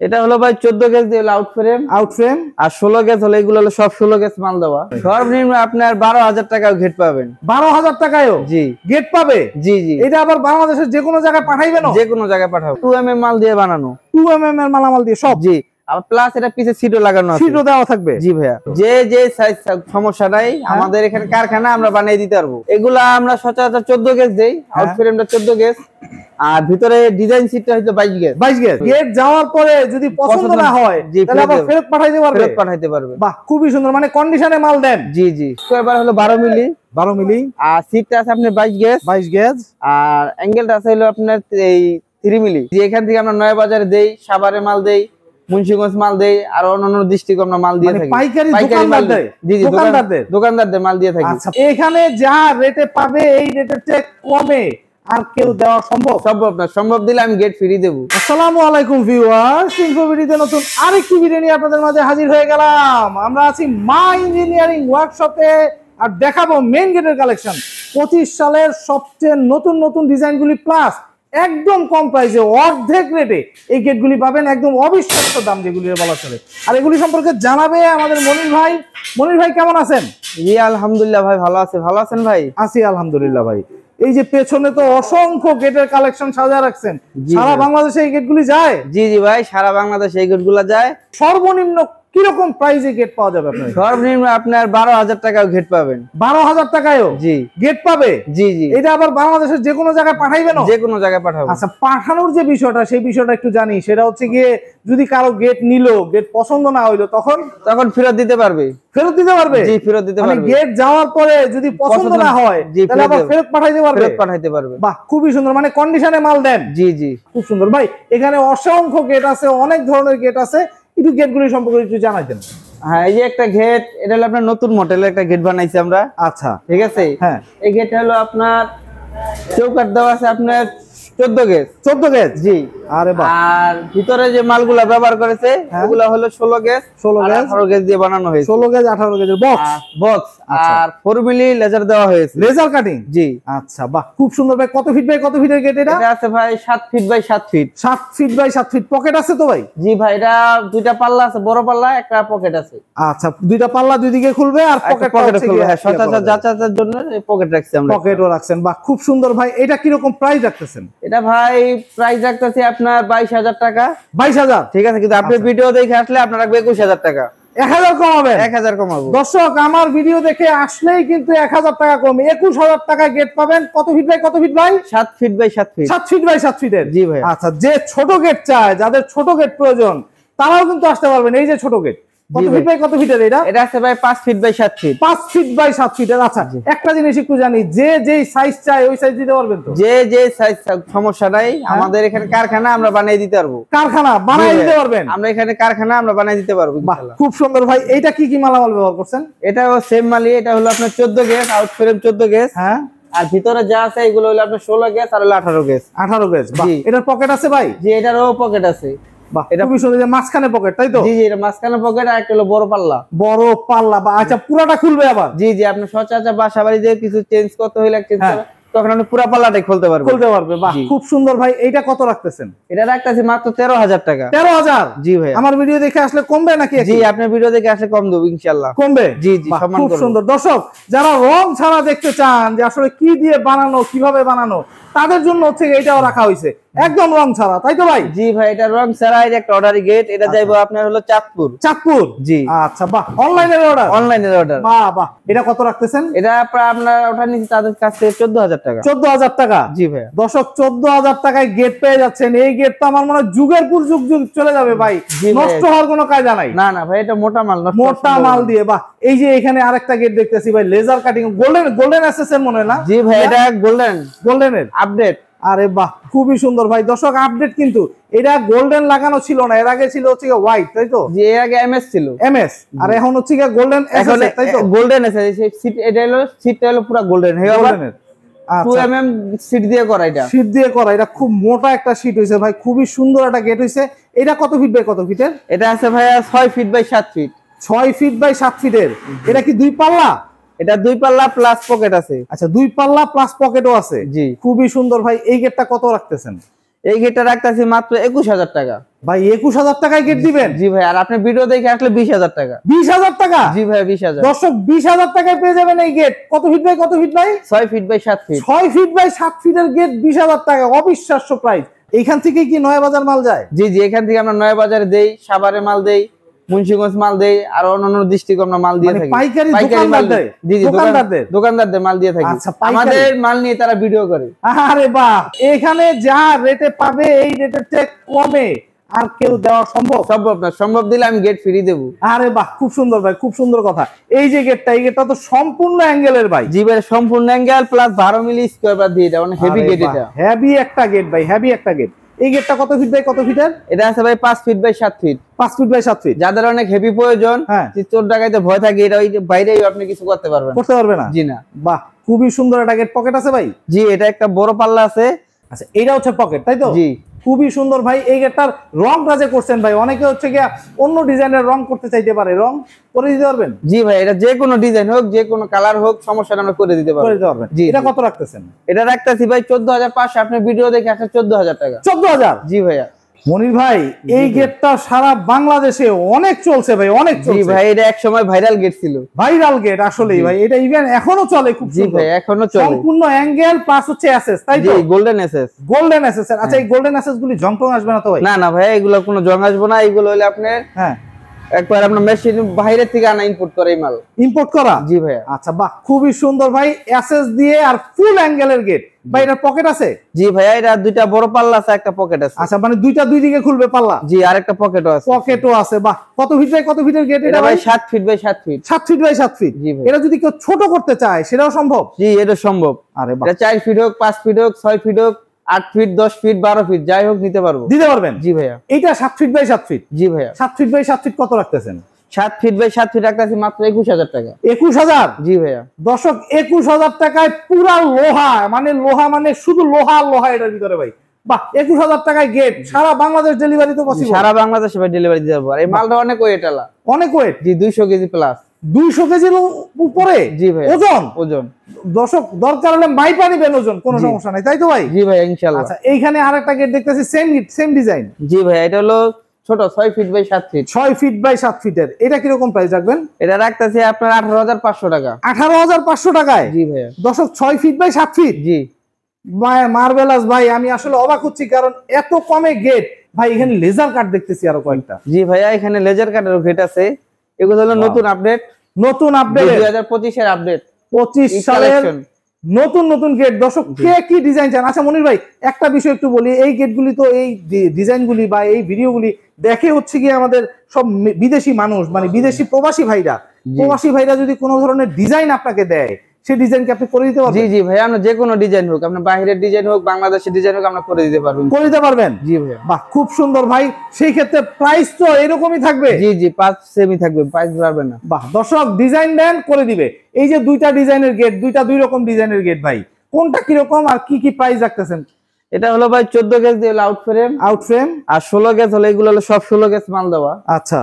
এটা হলো ভাই 14 গেজ দিয়ে আউট ফ্রেম আর 16 গেজ হলো, এগুলো হলো সব 16 গেজ মাল দেওয়া। সর্বনিম্ন আপনার 12,000 টাকাও গেট পাবেন। 12,000 টাকায়ও জি গেট পাবে? জি জি। এটা আবার বাংলাদেশের যে কোনো জায়গায় পাঠাইবেন? যে কোনো জায়গায় পাঠাবো। 2mm মাল দিয়ে বানানো। 2mm এর মালামাল দিয়ে সব? জি। আর প্লাস এটা পিছে সিটও লাগানো আছে। সিটও দেওয়া থাকবে? জি ভাইয়া। যে সাইজ সমস্যা নাই, আমাদের এখানে কারখানা আমরা বানিয়ে দিতে পারবো। এগুলা আমরা সচরাচর 14 গেজ দেই, আউট ফ্রেমটা 14 গেজ আর ভিতরে ডিজাইন সিটটা হলো 22 গেজ। 22 গেজ। গেট যাওয়ার পরে যদি পছন্দ না হয় তাহলে আবার ফেরত পাঠাইতে পারবে? ফেরত পাঠাইতে পারবে। বাহ, খুবই সুন্দর, মানে কন্ডিশনে মাল দেন? জি জি। এবার হলো 12 মিলি। 12 মিলি। আর সিটটা আছে আপনার 22 গেজ। 22 গেজ। আর অ্যাঙ্গেলটা আছে হলো আপনার এই 3 মিলি। যে এখান থেকে আমরা নয়া বাজারে দেই, সাভারে মাল দেই, মুন্সিগঞ্জ মাল দেই, আর অন্যান্য ডিস্ট্রিক্টে আমরা মাল দিয়ে থাকি। পাইকারি দোকানদার দেয়? জি জি, দোকানদারদের মাল দিয়ে থাকি। আচ্ছা, এখানে যা রেটে পাবে এই রেটের চেয়ে কমে আর কেউ দেওয়া সম্ভব? সম্ভব না। সম্ভব দিলে আমি গেট ফ্রি দেব। আসসালামু আলাইকুম ভিউয়ার্স, ইনফোভিডিওতে নতুন আরেকটি ভিডিও নিয়ে আপনাদের মাঝে হাজির হয়ে গেলাম। আমরা আছি মা ইঞ্জিনিয়ারিং ওয়ার্কশপে আর দেখাবো মেইন গেটের কালেকশন। 25 সালের সবচেয়ে নতুন নতুন ডিজাইনগুলি প্লাস একদম কম প্রাইসে অর্ধেক রেটে এই গেটগুলি পাবেন, একদম অবিশ্বাস্য দাম যেগুলি বলা চলে। আর এগুলি সম্পর্কে জানাবে আমাদের মনির ভাই। মনির ভাই কেমন আছেন? জি আলহামদুলিল্লাহ ভাই, ভালো আছে। ভালো আছেন ভাই? আছি আলহামদুলিল্লাহ ভাই। এই যে পেছনে তো অসংখ্য গেটের কালেকশন সাজিয়ে রাখছেন, সারা বাংলাদেশে এই গেটগুলি যায়? জি জি ভাই, সারা বাংলাদেশে এই গেটগুলো যায়। সর্বনিম্ন কিরকম প্রাইসে গেট পাওয়া যাবে আপনার? সর্বনিম্ন আপনার 12,000 টাকাও গেট পাবেন। 12,000 টাকায়ও জি গেট পাবে? জি জি। এটা আবার বাংলাদেশের যে কোনো জায়গায় পাঠাইবেন? যে কোনো জায়গায় পাঠাবো। আচ্ছা, পাঠানোর যে বিষয়টা সেই বিষয়টা একটু জানি। সেটা হচ্ছে গিয়ে যদি কারো গেট নিলো, গেট পছন্দ না হইলো তখন ফেরত দিতে পারবে? ফেরত দিতে পারবে? জি ফেরত দিতে পারবে। গেট যাওয়ার পরে যদি পছন্দ না হয় তাহলে আবার ফেরত পাঠাইতে পারবে? ফেরত পাঠাইতে পারবে। বাহ, খুবই সুন্দর, মানে কন্ডিশনে মাল দেন? জি জি, খুব সুন্দর ভাই। এখানে অসংখ্য গেট আছে, অনেক ধরনের গেট আছে, একটু গেটগুলি সম্পর্কে একটু জানাই দেন। হ্যাঁ, এই যে একটা গেট, এটা হলো আপনার নতুন মডেলের একটা গেট বানাইছি আমরা। আচ্ছা ঠিক আছে। হ্যাঁ, এই গেট হলো আপনার চৌকাঠ দেওয়া আছে আপনার 14 গেজ। 14 গেজ? জি। আরে বাহ। আর ভিতরে যে মালগুলা ব্যবহার করেছে এগুলা হলো 16 গেজ। 16 গেজ 18 গেজ দিয়ে বানানো হয়েছে। 16 গেজ 18 গেজের বক্স আর 4 মিলি লেজার দেওয়া হয়েছে। Laser cutting? জি। আচ্ছা বাহ, খুব সুন্দর ভাই। কত ফিট বাই কত ফিটের গেট এটা? এটা আছে ভাই 7 feet by 7 feet. 7 feet by 7 feet. Pocket আছে তো ভাই? জি ভাই, এটা দুইটা পাল্লা আছে, বড় পাল্লা, একটা পকেট আছে। আচ্ছা, দুইটা পাল্লা দুই দিকে খুলবে আর পকেট খুলবে। হ্যাঁ, সচরাচর যাচার জন্য এই পকেট রাখছি আমরা। পকেটও রাখছেন, বাহ খুব সুন্দর ভাই। এটা কি রকম প্রাইস রাখতেছেন? এটা ভাই প্রাইস রাখতেছি আপনার 22,000 টাকা। 22,000? ঠিক আছে, কিন্তু আপনি ভিডিও দেখে আসলে আপনার রাখবে 21,000 টাকা। 1000 কমাবেন? 1000 কমাবো। দর্শক, আমার ভিডিও দেখে আসলেই কিন্তু 1000 টাকা কমে 21,000 টাকায় গেট পাবেন। কত ফিট বাই কত ফিট ভাই? 7 feet by 7 feet. 7 feet by 7 ফিটের? জি ভাই। আচ্ছা, যে ছোট গেট চায়, যাদের ছোট গেট প্রয়োজন তারাও কিন্তু আসতে পারবেন। এই যে ছোট গেট, কত ফিট বাই কত ফিটের এটা? এটা আছে ভাই 5 feet by 7 feet. 5 feet by 7 ফিটের। আচ্ছা, একটা জিনিস একটু জানি, যে যেই সাইজ চায় ওই সাইজ দিতে পারবেন তো? যে সাইজ সমস্যা নাই, আমাদের এখানে কারখানা আমরা বানিয়ে দিতে পারবো। কারখানা বানিয়ে দিতে পারবেন? আমরা এখানে কারখানা আমরা বানিয়ে দিতে পারবো ইনশাআল্লাহ। খুব সুন্দর ভাই। এইটা কি কি মালামাল ব্যবহার করছেন? এটাও সেম মালই। এটা হলো আপনার 14 গেজ, আউট ফ্রেম 14 গেজ। হ্যাঁ। আর ভিতরে যা আছে এগুলো হলো আপনার 16 গেজ আর হলো 18 গেজ। 18 গেজ। বাহ, এটার পকেট আছে ভাই? জি, এটারও পকেট আছে। বাহ, এটা খুবই সুন্দর। যে মাঝখানে পকেট, তাই তো? জি জি, এটা মাঝখানে পকেট আর একটা হলো বড় পাল্লা। বড় পাল্লা। বা আচ্ছা, পুরাটা খুলবে আবার? জি জি, আপনি সচরাচর বাসা বাড়িতে কিছু চেঞ্জ করতে হইলে তখন আপনি পুরো পাল্লাটাই খুলতে পারবে। বাহ, খুব সুন্দর ভাই। এইটা কত রাখতেছেন? এটা রাখতেছি মাত্র 13,000 টাকা। 13,000? জি ভাই। আমার ভিডিও দেখে আসলে কমবে নাকি? জি, আপনার ভিডিও দেখে আসলে কম দেব ইনশাআল্লাহ। কমবে? জি জি, সম্মান খুব করব। সুন্দর। দর্শক, যারা রং ছাড়া দেখতে চান যে আসলে কি দিয়ে বানানো, কিভাবে বানানো, তাদের জন্য হচ্ছে এটাও রাখা হয়েছে একদম রং ছাড়া, তাই তো ভাই? জি ভাই, এটা রং ছাড়া। এটা একটা অর্ডারি গেট। এটা যাইবো আপনার হলো চাঁদপুর। চাঁদপুর? জি। আচ্ছা বাহ, অনলাইনের অর্ডার? অনলাইনের অর্ডার। বাহ বাহ। এটা কত রাখতেছেন? এটা আপনার ওঠা নিচে তাদের কাছ থেকে 14,000 টাকা। 14,000 টাকা? জি ভাই। দর্শক, 14,000 টাকায় গেট পেয়ে যাচ্ছেন। এই গেট তো আমার মনে হয় যুগের পর যুগ চলে যাবে ভাই, নষ্ট হওয়ার কোনো কায়দা নাই। না না ভাই, এটা মোটা মাল। মোটা মাল দিয়ে। বাহ, এই যে এখানে আরেকটা গেট দেখতেছি ভাই, লেজার কাটিং, গোল্ডেন এসএস এর মনে হয় না? জি ভাই, এটা গোল্ডেনের আপডেট। আরে বাহ, খুবই সুন্দর ভাই। দর্শক, আপডেট কিন্তু এটা গোল্ডেন লাগানো ছিল না, এর আগে ছিল হচ্ছে হোয়াইট, তাই তো? জি, এর আগে এমএস ছিল। এমএস। আর এখন হচ্ছে গোল্ডেন এসএস, তাই তো? Golden SS. সিট এটা হলো, সিটটা হলো পুরো গোল্ডেন। গোল্ডেনের 2mm সিট দিয়ে করা। এটা সিট দিয়ে করা। এটা খুব মোটা একটা সিট হইছে ভাই, খুবই সুন্দর একটা গেট হইছে। এটা কত ফিট বাই কত ফিটের? এটা আছে ভাই 6 feet by 7 feet. 6 feet by 7 ফিটের। এটা কি দুই পাল্লা? এটা দুই পাল্লা প্লাস পকেট আছে। আচ্ছা, দুই পাল্লা প্লাস পকেটও আছে। জি, খুবই সুন্দর ভাই। এই গেটটা কত রাখতেছেন? এই গেটটা রাখতেছি মাত্র 21,000 টাকা। ভাই 21000 টাকায় গেট দিবেন? জি ভাই, আর আপনি ভিডিও দেখে আসলে 20000 টাকা। 20000 টাকা? জি ভাই 20000। দর্শক 20000 টাকায় পেয়ে যাবেন এই গেট। কত ফিট বাই কত ফিট ভাই? 6 feet by 7 feet. 6 feet by 7 ফিটের গেট 20000 টাকা, অবিশ্বাস্য প্রাইস। এইখান থেকে কি নয়া বাজার মাল যায়? জি জি, এখান থেকে আমরা নয়া বাজারে দেই, সাভারে মাল দেই, মুন্সিগঞ্জ মাল দেই, আর অন্যান্য ডিস্ট্রিক্টে আমরা মাল দিয়ে থাকি। পাইকারি মাল দোকানদারদের? জি জি, দোকানদারদের দোকানদারদের মাল দিয়ে থাকি। আচ্ছা, পাইকারি। আমাদের মাল নিয়ে তারা ভিডিও করে। আরে বাহ, এখানে যা রেটে পাবে এই রেটের চেয়ে কমে আর কেউ দেওয়া সম্ভব? সম্ভব না, সম্ভব দিলে আমি গেট ফ্রি দেবো। আরে বাহ, খুব সুন্দর ভাই, খুব সুন্দর কথা। এই যে গেটটা, এই গেটটা তো সম্পূর্ণ অ্যাঙ্গেলের ভাই। জি ভাই, সম্পূর্ণ অ্যাঙ্গেল প্লাস 12 মিলি স্কয়ার বার দিয়ে, এটা অনেক হেভি গেট। এটা হেভি একটা গেট ভাই, হেভি একটা গেট। এই গেটটা কত ফিট বাই কত ফিটের? এটা আছে ভাই 5 feet by 7 feet. 5 feet by 7 feet. যাদের অনেক হেভি প্রয়োজন, হ্যাঁ, চোর ডাকাইতে ভয় থাকে, এটা ওই বাইরেই আপনি কিছু করতে পারবেন। করতে পারবে না? জি না। বাহ, খুবই সুন্দর একটা গেট। পকেট আছে ভাই? জি, এটা একটা বড় পাল্লা আছে। আচ্ছা, এইটা হচ্ছে পকেট, তাই তো? জি, খুবই সুন্দর ভাই। এই গেটটার রংটা যে করছেন ভাই, অনেকে হচ্ছে গিয়া অন্য ডিজাইনের রং করতে চাইতে পারে, রং করে দিতে পারবেন? জি ভাই, এটা যে কোনো ডিজাইন হোক, যে কোনো কালার হোক, সমস্যা আমরা করে দিতে পারবো। করে দিতে পারবেন। জি, এটা কত রাখতেছেন? এটা রাখতেছি ভাই 14500। আপনি ভিডিও দেখে আসলে 14000 টাকা। 14000? জি ভাইয়া। মনির ভাই, এই গেটটা সারা বাংলাদেশে অনেক চলছে ভাই, অনেক জি চলছে ভাই, এটা এক সময় ভাইরাল গেট ছিল। ভাইরাল গেট আসলেই ভাই, এটা ইভেন এখনো চলে খুব জি সুন্দর। ভাই, এখনো চলে। সম্পূর্ণ অ্যাঙ্গেল প্লাস হচ্ছে এসএস, তাই জি, তো? Golden SS. Golden SS. আচ্ছা, এই গোল্ডেন এসএস গুলি জংটং আসবে না তো ভাই? না না ভাই, এগুলো কোনো জং আসবে না। এগুলো হলে আপনার হ্যাঁ, একবার আপনার মেশিন বাইরে থেকে আনা, ইম্পোর্ট করে এই মাল। ইম্পোর্ট করা? জি ভাইয়া। আচ্ছা বাহ, খুবই সুন্দর ভাই, এসএস দিয়ে আর ফুল অ্যাঙ্গেলের গেট। ভাই এটার পকেট আছে? জি ভাইয়া, এটা দুইটা বড় পাল্লা আছে, একটা পকেট আছে। আচ্ছা, মানে দুইটা দুই দিকে খুলবে পাল্লা? জি, আর একটা পকেটও আছে। পকেটও আছে, বাহ। কত ফিট বাই কত ফিটের গেট এটা এটা ভাই ভাই? 7 feet by 7 feet. 7 feet by 7 feet. জি ভাই। এটা যদি কেউ ছোট করতে চায় সেটাও সম্ভব? জি, এটা সম্ভব। আরে বাহ, এটা 4 ফিট হোক, 5 ফিট হোক, 6 ফিট হোক, 8 ফিট, 10 ফিট, 12 ফিট, যাই হোক নিতে পারবো। দিতে পারবেন? জি ভাইয়া। এইটা 7 ফিট বাই 7 ফিট? জি ভাইয়া। 7 ফিট বাই 7 ফিট কত রাখতেছেন? 7 ফিট বাই 7 ফিট রাখতেছি মাত্র 21000 টাকা। 21000? জি ভাইয়া। দর্শক, 21000 টাকায় পুরা লোহা, মানে লোহা, মানে শুধু লোহা আর লোহা এটার ভিতরে ভাই। বাহ, 21000 টাকায় গেট, সারা বাংলাদেশ ডেলিভারি তো পসিবল? সারা বাংলাদেশে ভাই ডেলিভারি দিতে পারবো। আর এই মালটা অনেক ওয়েট আলা। অনেক ওয়েট? জি, 200 কেজি প্লাস। 200 কেজির উপরে? জি ভাই। ওজন? ওজন। দর্শক, দরকার হলে মাইপা নিবেন ওজন, কোনো সমস্যা নাই, তাই তো ভাই? জি ভাই, ইনশাআল্লাহ। আচ্ছা, এইখানে আরেকটা গেট দেখতেছি, সেম ডিজাইন। জি ভাই, এটা হলো ছোট 6 feet by 7 feet. 6 feet by 7 ফিটের। এটা কিরকম প্রাইস রাখবেন? এটা রাখতেছি আপনার 18500 টাকা। 18500 টাকায়? জি ভাইয়া। দর্শক, 6 ফিট বাই 7 ফিট? জি ভাই মার্ভেলাস ভাই, আমি আসলে অবাক হচ্ছি, কারণ এত কমে গেট। ভাই এখানে লেজার কাট দেখতেছি আরো কয়েকটা। জি ভাইয়া, এখানে লেজার কাটের গেট আছে। এগুলো হলো নতুন আপডেট। নতুন আপডেট? 2025 এর আপডেট। 25 সালের নতুন নতুন গেট। দর্শক, কে কি ডিজাইন চান? আচ্ছা মনির ভাই, একটা বিষয় একটু বলি, এই গেটগুলি তো, এই ডিজাইনগুলি বা এই ভিডিওগুলি দেখে হচ্ছে কি আমাদের সব বিদেশি মানুষ, মানে বিদেশি প্রবাসী ভাইরা। প্রবাসী ভাইরা যদি কোনো ধরনের ডিজাইন আপনাকে দেয়, সেই ডিজাইন কি আপনি করে দিতে পারবেন? জি জি ভাইয়া, আমরা যে কোনো ডিজাইন হোক, আপনার বাইরের ডিজাইন হোক, বাংলাদেশের ডিজাইন হোক, আমরা করে দিতে পারবো। করে দিতে পারবেন? জি ভাইয়া। বাহ, খুব সুন্দর ভাই। সেই ক্ষেত্রে প্রাইস তো এরকমই থাকবে? জি জি, 5 সেমই থাকবে, প্রাইস বাড়বে না। বাহ, দর্শক, ডিজাইন দেন করে দিবে। এই যে দুইটা ডিজাইনের গেট, দুইটা দুই রকম ডিজাইনের গেট ভাই, কোনটা কিরকম আর কি কি প্রাইস রাখতেছেন? এটা হলো ভাই 14 গেজ দিয়ে আউট ফ্রেম। Out frame? আর 16 গেজ হলো, এগুলো হলো সব 16 গেজ মাল দেওয়া। আচ্ছা।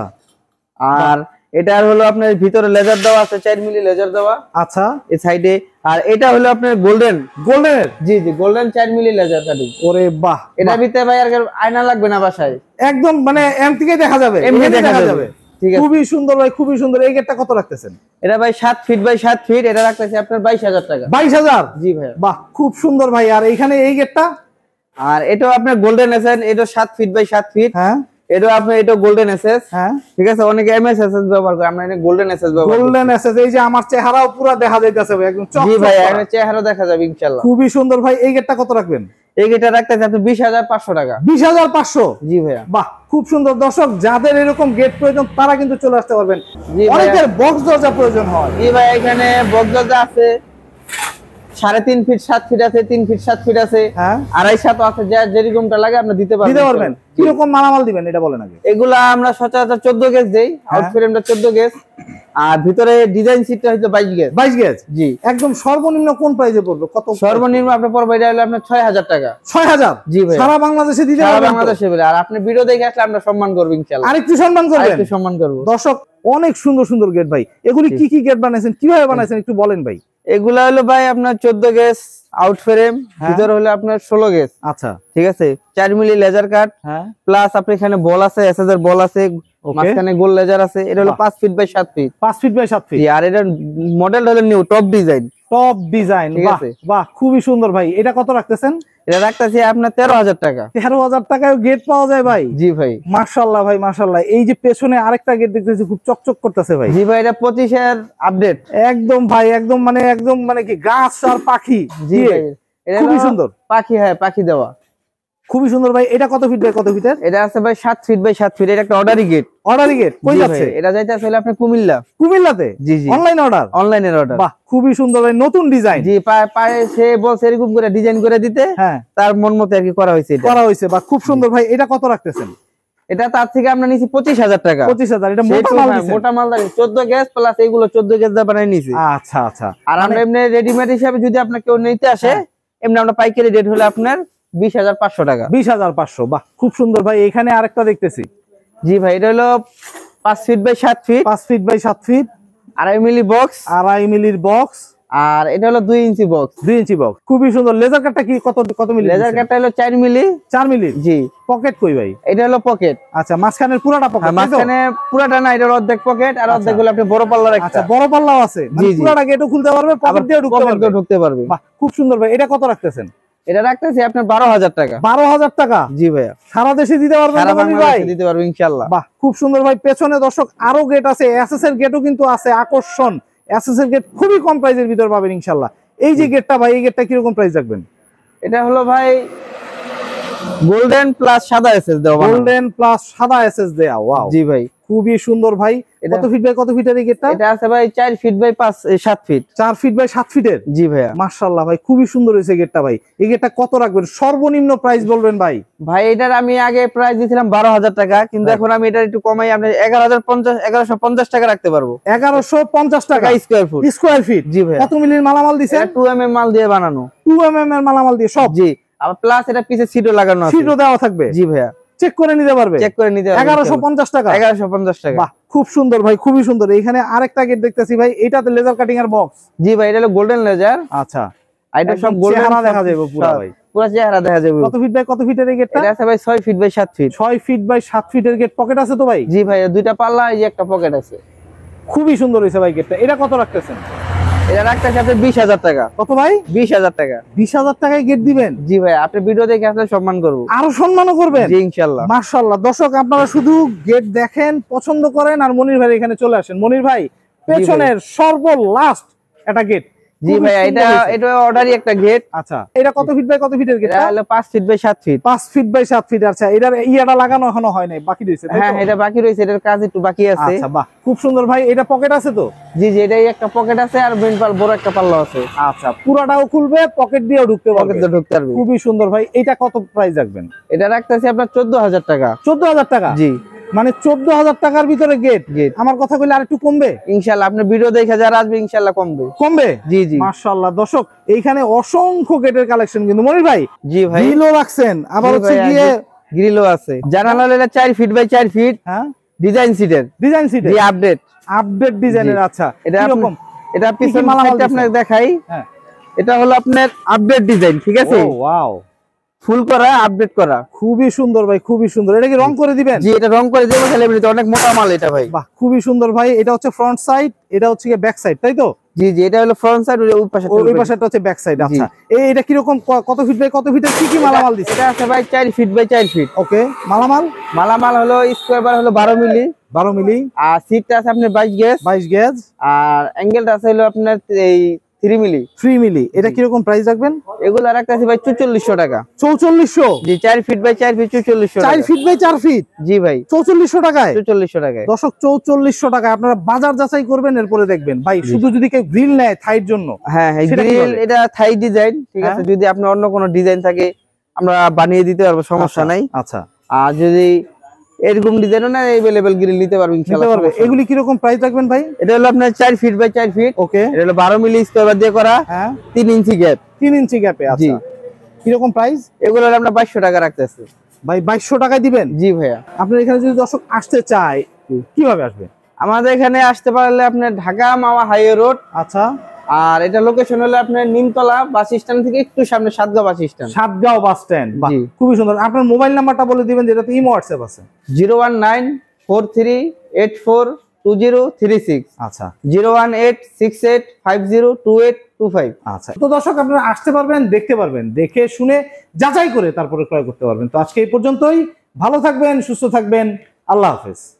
আর এটার হলো আপনার ভিতরে লেজার দেওয়া আছে, 4 মিলি লেজার দেওয়া। আচ্ছা, এই সাইডে। আর এটা হলো আপনার গোল্ডেন। গোল্ডেনের? জি জি, গোল্ডেন 4 মিলি লেজার কাটিং। ওরে বাহ, এটা ভিতরে ভাই আর আয়না লাগবে না বাসায়, একদম মানে এমটিকে দেখা যাবে, এমনি দেখা যাবে। ঠিক আছে, খুবই সুন্দর ভাই, খুবই সুন্দর। এই গেটটা কত রাখতেছেন? এটা ভাই 7 ফিট বাই 7 ফিট। এটা রাখতেছি আপনার 22000 টাকা। 22000? জি ভাই। বাহ, খুব সুন্দর ভাই। আর এইখানে এই গেটটা? আর এটাও আপনার গোল্ডেন এসএস। এটা 7 ফিট বাই 7 ফিট। হ্যাঁ, এটা আপনার, এটা গোল্ডেন এসএস। হ্যাঁ, ঠিক আছে, অনেকে এমএস এসএস ব্যবহার করে, আমরা এটা গোল্ডেন এসএস ব্যবহার করি। Golden SS. এই যে আমার চেহারাও পুরো দেখা যাইতেছে ভাই, একদম জি চকচক ভাই, করা। এর চেহারা দেখা যাবে ইনশাআল্লাহ। খুবই সুন্দর ভাই। এই গেটটা কত রাখবেন? এই গেটটা রাখতেছি আপনি 20500 টাকা। 20500? জি ভাইয়া। বাহ, খুব সুন্দর। দর্শক, যাদের এরকম গেট প্রয়োজন তারা কিন্তু চলে আসতে পারবেন। জি ভাইয়া। অনেকের বক্স দরজা প্রয়োজন হয়। জি ভাই, এখানে বক্স দরজা আছে 3.5 ফিট 7 ফিট আছে, 3 ফিট 7 ফিট আছে, হ্যাঁ, 2.5 আছে, যা যেরকমটা লাগে আপনি দিতে পারবেন। দিতে পারবেন? কিরকম মালামাল দিবেন এটা বলেন আগে। এগুলা আমরা সচরাচর 14 গেজ দেই, আউট ফ্রেমটা 14 গেজ, আর ভিতরে ডিজাইন সিটটা হচ্ছে 22 গেজ। 22 গেজ? জি। একদম সর্বনিম্ন কোন প্রাইসে পড়বে? কত সর্বনিম্ন আপনার পড়বে, এটা হলো আপনার 6000 টাকা। 6000? জি ভাই। সারা বাংলাদেশে দিতে সারা পারবেন? বাংলাদেশে বলে। আর আপনি ভিডিও দেখে আসলে আমরা সম্মান করব ইনশাআল্লাহ। আরেকটু সম্মান করবেন? আরেকটু সম্মান করব। দর্শক, অনেক সুন্দর সুন্দর গেট ভাই। এগুলি কি কি গেট বানাইছেন, কিভাবে বানাইছেন একটু বলেন ভাই। এগুলা হলো ভাই আপনার 14 গেজ আউট ফ্রেম, ভিতরে হলো আপনার 16 গেজ। আচ্ছা ঠিক আছে, 4 মিলি লেজার কাট, হ্যাঁ প্লাস আপনি এখানে বল আছে, এসএস এর বল আছে, মাঝখানে গোল লেজার আছে। এটা হলো 5 feet by 7 feet. 5 feet by 7 feet. আর এটা মডেল হলো new top design. Top design, বাহ বাহ, খুবই সুন্দর ভাই। এটা কত রাখতেছেন? এটা রাখতেছি আপনার 13,000 টাকা। 13,000 টাকায় গেট পাওয়া যায় ভাই? জি ভাই। মাশাআল্লাহ ভাই মাশাআল্লাহ। এই যে পেছনে আরেকটা গেট দেখতেছি, খুব চকচক করতেছে ভাই। জি ভাই, এটা 25 এর আপডেট একদম ভাই, একদম মানে কি গাছ আর পাখি। জি ভাই, এটা খুবই সুন্দর পাখি, হ্যাঁ পাখি দেওয়া, খুবই সুন্দর ভাই। এটা কত ফিট বাই কত ফিটের? এটা আছে ভাই 7 ফিট বাই 7 ফিট। এটা একটা অর্ডারি গেট। অর্ডারি গেট কই যাচ্ছে? এটা যাইতেছে হলো আপনি কুমিল্লা। কুমিল্লাতে? জি জি, অনলাইন অর্ডার? অনলাইনের অর্ডার। বাহ, খুবই সুন্দর ভাই, নতুন ডিজাইন। জি, পায়ে সে বলছে এরকম করে ডিজাইন করে দিতে, হ্যাঁ তার মন মতো আর কি করা হয়েছে। এটা করা হয়েছে, বাহ খুব সুন্দর ভাই। এটা কত রাখতেছেন? এটা তার থেকে আমরা নিছি 25,000 টাকা। 25,000। এটা মোটা মাল দিছেন? মোটা মাল দাঁড়ি 14 গ্যাস প্লাস এইগুলো 14 গ্যাস দা বানাই নিছি। আচ্ছা আচ্ছা। আর আমরা এমনি রেডিমেড হিসাবে যদি আপনার কেউ নিতে আসে, এমনি আমরা পাইকারি রেট হলো আপনার 20,500 টাকা। 20,500। বাহ খুব সুন্দর ভাই। এখানে আরেকটা দেখতেছি। জি ভাই, এটা হলো 5 feet by 7 feet. 5 feet by 7 feet, 2.5 milli box. 2.5 মিলির বক্স। আর এটা হলো 2 ইঞ্চি বক্স। 2 ইঞ্চি বক্স, খুবই সুন্দর। লেজার কাটটা কি কত মিলি? লেজার কাটটা হলো 4 মিলি। 4 মিলি। জি। পকেট কই ভাই? এটা হলো পকেট। আচ্ছা, মাঝখানের পুরাটা পকেট? মাঝখানে পুরাটা না, এটা অর্ধেক পকেট, আর অর্ধেক গুলো আপনি বড় পাল্লা রাখতে। আচ্ছা, বড় পাল্লাও আছে, মানে পুরাটা গেটও খুলতে পারবে, পকেট দিয়ে ঢুকতে পারবে। বাহ খুব সুন্দর ভাই। এটা কত রাখতেছেন? এটা রাখতেছি আপনার 12,000 টাকা। 12,000 টাকা? জি ভাইয়া। সারা দেশে দিতে পারবেন ভাই? দিতে পারবো ইনশাআল্লাহ। বাহ খুব সুন্দর ভাই। পেছনে দর্শক আরো গেট আছে, এসএস এর গেটও কিন্তু আছে, আকর্ষণ। এসএস এর গেট খুবই কম প্রাইসের ভিতর পাবেন ইনশাআল্লাহ। এই যে গেটটা ভাই, এই গেটটা কিরকম প্রাইস রাখবেন? এটা হলো ভাই গোল্ডেন প্লাস সাদা এসএস দেওয়া। গোল্ডেন প্লাস সাদা এসএস দেয়া। ওয়াও। জি ভাই, খুবই সুন্দর ভাই। কত ফিট বাই কত ফিটের এই গেটটা? এটা আছে ভাই 4 feet by 7 feet. 4 feet by 7 ফিটের? জি ভাইয়া। মাশাআল্লাহ ভাই, খুবই সুন্দর হয়েছে গেটটা ভাই। এই গেটটা কত রাখবেন? সর্বনিম্ন প্রাইস বলবেন ভাই। ভাই এটার আমি আগে প্রাইস দিয়েছিলাম 12,000 টাকা, কিন্তু এখন আমি এটা একটু কমাই, আপনি 1150 টাকা রাখতে পারবো। 1150 টাকা স্কয়ার ফুট। Square feet? জি ভাই। কত মিলির মালামাল দিছেন? 2 mm মাল দিয়ে বানানো। 2 mm এর মালামাল দিয়ে সব? জি। আর প্লাস এটা পিছে সিটও লাগানো আছে। সিটও দেওয়া থাকবে? জি ভাইয়া। চেক করে নিতে পারবে? চেক করে নিতে পারবে। 1150 টাকা? 1150 টাকা। বাহ খুব সুন্দর ভাই, খুবই সুন্দর। এখানে আরেকটা গেট দেখতেছি ভাই, এটাতে লেজার কাটিং এর বক্স? জি ভাই, এটা হলো গোল্ডেন লেজার। আচ্ছা, এটা সব গোল্ডেন চেহারা দেখা যাবে পুরো ভাই। পুরো চেহারা দেখা যাবে। কত ফিট বাই কত ফিটের এই গেটটা? এটা আছে ভাই 6 feet by 7 feet. 6 feet by 7 ফিটের গেট। পকেট আছে তো ভাই? জি ভাই, দুইটা পাল্লা, এই যে একটা পকেট আছে। খুবই সুন্দর হয়েছে ভাই গেটটা। এটা কত রাখতেছেন? এটা রাখতেছি আপনি 20,000 টাকা। কত ভাই? 20,000 টাকা। 20,000 টাকায় গেট দিবেন? জি ভাই, আপনি ভিডিও দেখে আসলে সম্মান করব। আরো সম্মানও করবেন? জি ইনশাআল্লাহ। মাশাআল্লাহ। দর্শক আপনারা শুধু গেট দেখেন, পছন্দ করেন, আর মনির ভাই এখানে চলে আসেন। মনির ভাই, পেছনের সর্বলাস্ট একটা গেট। জি ভাই, এটা অর্ডারই একটা গেট। আচ্ছা, এটা কত ফিট বাই কত ফিটের গেট? এটা হলো 5 feet by 7 feet. 5 feet by 7 feet. আচ্ছা, এটার ইয়াটা লাগানো এখনো হয় নাই, বাকি রয়েছে? হ্যাঁ, এটা বাকি রয়েছে, এটার কাজ একটু বাকি আছে। আচ্ছা বাহ খুব সুন্দর ভাই। এটা পকেট আছে তো? জি জি, এটাই একটা পকেট আছে, আর মেইন বড় একটা পাল্লা আছে। আচ্ছা, পুরাটাও খুলবে, পকেট দিয়েও ঢুকতে পারবে? পকেট দিয়ে ঢুকতে পারবে। খুবই সুন্দর ভাই। এটা কত প্রাইস রাখবেন? এটা রাখতেছি আপনার 14,000 টাকা। 14,000 টাকা? জি। মানে 14,000 টাকার ভিতরে গেট? আমার কথা কইলে আর একটু কমবে ইনশাআল্লাহ। আপনি ভিডিও দেখে যারা আসবে ইনশাআল্লাহ কমবে। জি জি। মাশাআল্লাহ। দর্শক এইখানে অসংখ্য গেটের কালেকশন কিন্তু মনির ভাই। জি ভাই। গ্রিলও রাখছেন, আবার হচ্ছে গিয়ে গ্রিলও আছে। জানালা হলো 4 ফিট বাই 4 ফিট। হ্যাঁ, ডিজাইন সিটের। ডিজাইন সিটের? জি, আপডেট ডিজাইনের। আচ্ছা, এটা এরকম এটা পিছন সাইডটা আপনাকে দেখাই। হ্যাঁ, এটা হলো আপনার আপডেট ডিজাইন, ঠিক আছে? ও ওয়াও, ফুল করা, আপডেট করা। খুবই সুন্দর ভাই, খুবই সুন্দর। এটা কি রং করে দিবেন? জি, এটা রং করে দেব। সেলিব্রিটি অনেক মোটা মাল এটা ভাই। বাহ খুবই সুন্দর ভাই। এটা হচ্ছে ফ্রন্ট সাইড, এটা হচ্ছে কি ব্যাক সাইড, তাই তো? জি জি, এটা হলো ফ্রন্ট সাইড, ওই পাশে ওই পাশেটা হচ্ছে ব্যাক সাইড। আচ্ছা, এটা কি রকম, কত ফিট বাই কত ফিটের কি কি মালামাল দিছে? এটা আছে ভাই 4 ফিট বাই 4 ফিট। ওকে, মালামাল হলো স্কয়ার বার হলো 12 মিলি। 12 মিলি। আর সিটটা আছে আপনার 22 গেজ। 22 গেজ। আর অ্যাঙ্গেলটা আছে হলো আপনার এই 3 মিলি। 3 মিলি। এটা কি রকম প্রাইস রাখবেন? এগুলো রাখতেছি ভাই 4400 টাকা। 4400? জি, 4 ফিট বাই 4 ফিট 4400 টাকা। 4 ফিট বাই 4 ফিট? জি ভাই। 4400 টাকায়? 4400 টাকায়। দর্শক 4400 টাকায় আপনারা বাজার যাচাই করবেন, এরপরে দেখবেন ভাই। শুধু যদি কেউ গ্রিল নেয় থাইর জন্য? হ্যাঁ হ্যাঁ, গ্রিল এটা থাই ডিজাইন, ঠিক আছে? যদি আপনার অন্য কোনো ডিজাইন থাকে আমরা বানিয়ে দিতে পারবো, সমস্যা নাই। আচ্ছা, আর যদি এরকম ডিজাইনও না, अवेलेबल গ্রিল নিতে পারবেন ইনশাআল্লাহ। এগুলি কি রকম প্রাইস রাখবেন ভাই? এটা হলো আপনার 4 ফিট বাই 4 ফিট। ওকে, এটা হলো 12 মিলি স্কয়ার দিয়ে করা। হ্যাঁ, 3 ইঞ্চি গ্যাপ। 3 ইঞ্চি গ্যাপে। আচ্ছা, কি রকম প্রাইস? এগুলো আমরা 2200 টাকা রাখতেছি ভাই। 2200 টাকায় দিবেন? জি ভাইয়া। আপনার এখানে যদি দর্শক আসতে চায় কিভাবে আসবে? আমাদের এখানে আসতে পারলে আপনার ঢাকা মাওয়া হাইওয়ে রোড। আচ্ছা, আর এটা লোকেশন হলো আপনার নিমতলা বাস স্ট্যান্ড থেকে একটু সামনে Satgaon bus stand. Satgaon bus stand. জি। খুবই সুন্দর। আপনার মোবাইল নাম্বারটা বলে দিবেন, যেটাতে ইমো হোয়াটসঅ্যাপ আছে। 01943842036। আচ্ছা 01868502825। আচ্ছা, তো দর্শক আপনারা আসতে পারবেন, দেখতে পারবেন, দেখে শুনে যাচাই করে তারপরে ক্রয় করতে পারবেন। তো আজকে এই পর্যন্তই। ভালো থাকবেন, সুস্থ থাকবেন, আল্লাহ হাফেজ।